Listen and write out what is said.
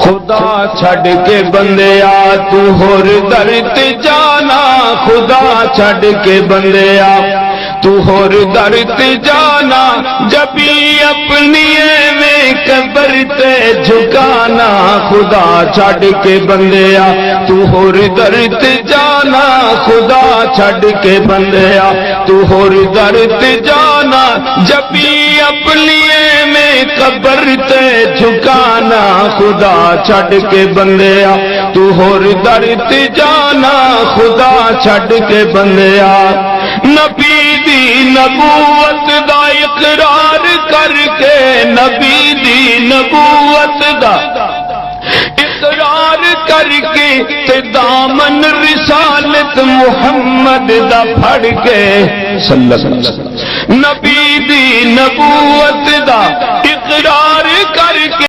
خدا چھڑ کے بندیا تو ہور در تے جانا، خدا چھڑ کے بندیا تو ہور در تے جانا، جبھی اپنی میں قبر تے جھکانا، خدا چھڑ کے بندیا تو ہور در تے جانا، خدا چھڑ کے بندیا تو ہور در تے جانا، جبھی اپنی میں قبر تے جھکانا، خدا چھڑ کے بندیا تو ہور در تے جانا، خدا چھڑ کے بندیا نبی دی نبوت دا اقرار کر کے، نبی دی نبوت دا اقرار کر کے تے دامن رسالت محمد دا پھڑ کے، صلی اللہ علیہ وسلم نبی دی نبوت دا اقرار کر کے